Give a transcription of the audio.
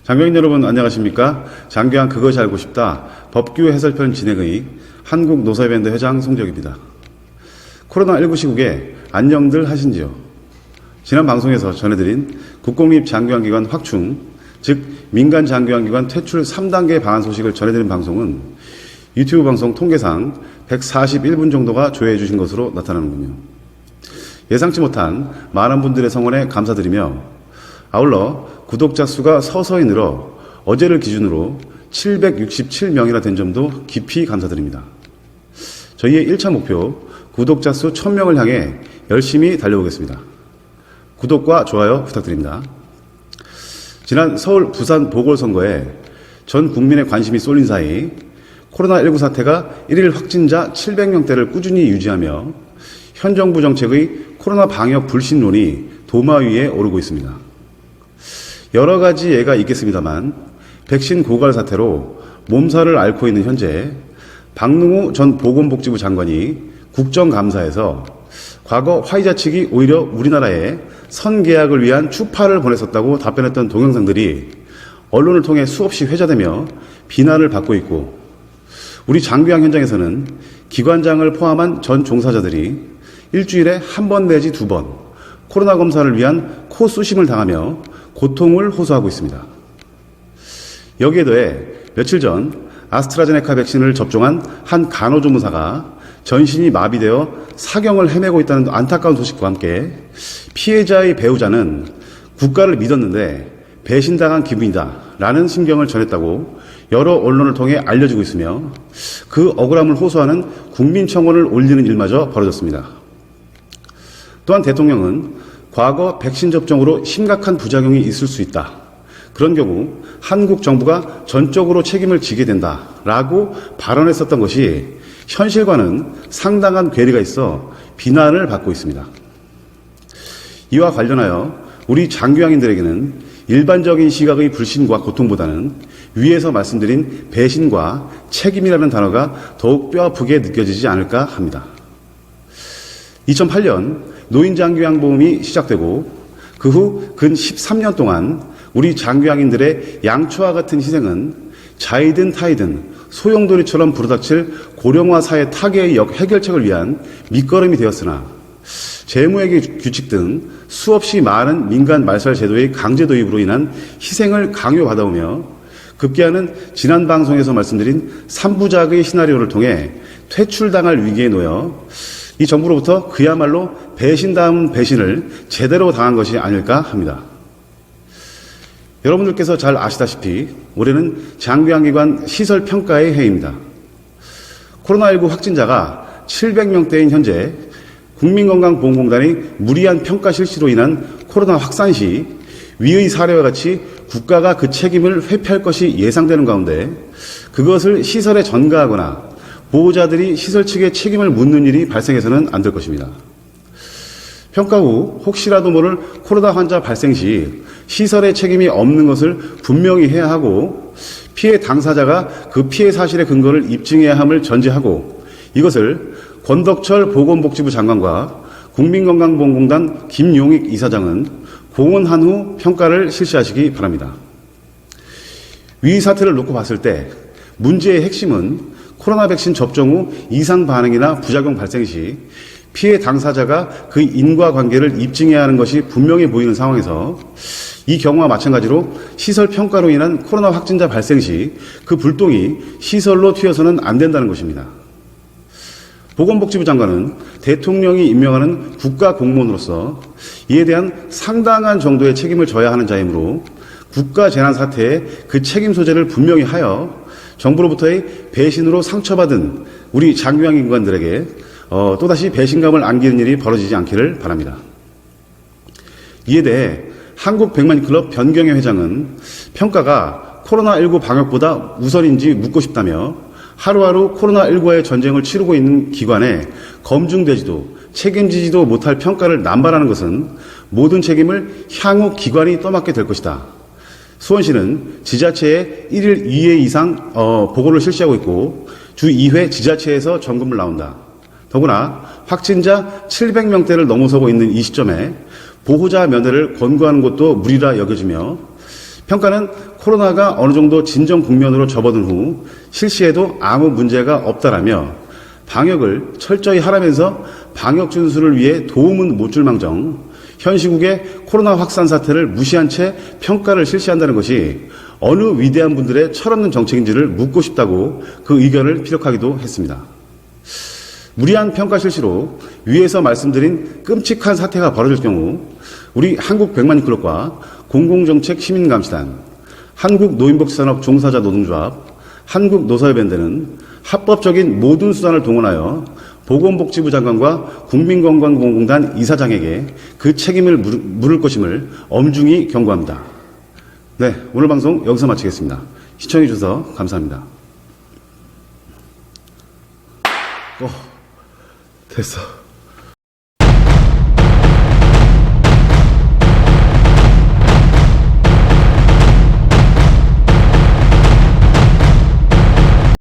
장교인 여러분 안녕하십니까? 장교한 그것이 알고 싶다 법규 해설편 진행의 한국노사협연대 회장 송적입니다. 코로나19 시국에 안녕들 하신지요? 지난 방송에서 전해드린 국공립 장교환기관 확충, 즉 민간 장교환기관 퇴출 3단계 방안 소식을 전해드린 방송은 유튜브 방송 통계상 141분 정도가 조회해 주신 것으로 나타나는군요. 예상치 못한 많은 분들의 성원에 감사드리며 아울러 구독자 수가 서서히 늘어 어제를 기준으로 767명이나 된 점도 깊이 감사드립니다. 저희의 1차 목표 구독자 수 1000명을 향해 열심히 달려보겠습니다. 구독과 좋아요 부탁드립니다. 지난 서울, 부산 보궐선거에 전 국민의 관심이 쏠린 사이 코로나19 사태가 1일 확진자 700명대를 꾸준히 유지하며 현 정부 정책의 코로나 방역 불신론이 도마 위에 오르고 있습니다. 여러 가지 예가 있겠습니다만 백신 고갈 사태로 몸살을 앓고 있는 현재 박능우 전 보건복지부 장관이 국정감사에서 과거 화이자 측이 오히려 우리나라에 선계약을 위한 추파를 보냈었다고 답변했던 동영상들이 언론을 통해 수없이 회자되며 비난을 받고 있고, 우리 장교양 현장에서는 기관장을 포함한 전 종사자들이 일주일에 한 번 내지 2번 코로나 검사를 위한 코수심을 당하며 고통을 호소하고 있습니다. 여기에 더해 며칠 전 아스트라제네카 백신을 접종한 한 간호조무사가 전신이 마비되어 사경을 헤매고 있다는 안타까운 소식과 함께 피해자의 배우자는 국가를 믿었는데 배신당한 기분이다 라는 심경을 전했다고 여러 언론을 통해 알려지고 있으며, 그 억울함을 호소하는 국민청원을 올리는 일마저 벌어졌습니다. 또한 대통령은 과거 백신 접종으로 심각한 부작용이 있을 수 있다, 그런 경우 한국 정부가 전적으로 책임을 지게 된다라고 발언했었던 것이 현실과는 상당한 괴리가 있어 비난을 받고 있습니다. 이와 관련하여 우리 장교양인들에게는 일반적인 시각의 불신과 고통보다는 위에서 말씀드린 배신과 책임이라는 단어가 더욱 뼈아프게 느껴지지 않을까 합니다. 2008년 노인장교양보험이 시작되고 그 후 근 13년 동안 우리 장교양인들의 양초와 같은 희생은 자이든 타이든 소용돌이처럼 불어닥칠 고령화 사회 타개의 해결책을 위한 밑거름이 되었으나, 재무회계 규칙 등 수없이 많은 민간 말살 제도의 강제 도입으로 인한 희생을 강요받아오며 급기야는 지난 방송에서 말씀드린 3부작의 시나리오를 통해 퇴출당할 위기에 놓여 이 정부로부터 그야말로 배신 다음 배신을 제대로 당한 것이 아닐까 합니다. 여러분들께서 잘 아시다시피 올해는 장교양기관 시설평가의 해입니다. 코로나19 확진자가 700명대인 현재 국민건강보험공단의 무리한 평가 실시로 인한 코로나 확산 시 위의 사례와 같이 국가가 그 책임을 회피할 것이 예상되는 가운데 그것을 시설에 전가하거나 보호자들이 시설 측에 책임을 묻는 일이 발생해서는 안 될 것입니다. 평가 후 혹시라도 모를 코로나 환자 발생 시 시설의 책임이 없는 것을 분명히 해야 하고, 피해 당사자가 그 피해 사실의 근거를 입증해야 함을 전제하고, 이것을 권덕철 보건복지부 장관과 국민건강보험공단 김용익 이사장은 공언한 후 평가를 실시하시기 바랍니다. 위 사태를 놓고 봤을 때 문제의 핵심은 코로나 백신 접종 후 이상 반응이나 부작용 발생 시 피해 당사자가 그 인과관계를 입증해야 하는 것이 분명해 보이는 상황에서, 이 경우와 마찬가지로 시설 평가로 인한 코로나 확진자 발생 시 그 불똥이 시설로 튀어서는 안 된다는 것입니다. 보건복지부 장관은 대통령이 임명하는 국가공무원으로서 이에 대한 상당한 정도의 책임을 져야 하는 자이므로 국가재난사태에 그 책임 소재를 분명히 하여 정부로부터의 배신으로 상처받은 우리 장교양 인관들에게 또다시 배신감을 안기는 일이 벌어지지 않기를 바랍니다. 이에 대해 한국백만클럽 변경애 회장은 평가가 코로나19 방역보다 우선인지 묻고 싶다며, 하루하루 코로나19와의 전쟁을 치르고 있는 기관에 검증되지도 책임지지도 못할 평가를 남발하는 것은 모든 책임을 향후 기관이 떠맡게 될 것이다. 수원시는 지자체에 1일 2회 이상 보고를 실시하고 있고 주 2회 지자체에서 점검을 나온다. 더구나 확진자 700명대를 넘어서고 있는 이 시점에 보호자 면회를 권고하는 것도 무리라 여겨지며 평가는 코로나가 어느 정도 진정 국면으로 접어든 후 실시해도 아무 문제가 없다라며 방역을 철저히 하라면서 방역 준수를 위해 도움은 못 줄 망정 현 시국의 코로나 확산 사태를 무시한 채 평가를 실시한다는 것이 어느 위대한 분들의 철없는 정책인지를 묻고 싶다고 그 의견을 피력하기도 했습니다. 무리한 평가 실시로 위에서 말씀드린 끔찍한 사태가 벌어질 경우 우리 한국백만클럽과 공공정책 시민감시단, 한국노인복지산업 종사자 노동조합, 한국노사협연대는 합법적인 모든 수단을 동원하여 보건복지부 장관과 국민건강공공단 이사장에게 그 책임을 물을 것임을 엄중히 경고합니다. 네, 오늘 방송 여기서 마치겠습니다. 시청해주셔서 감사합니다. 됐어.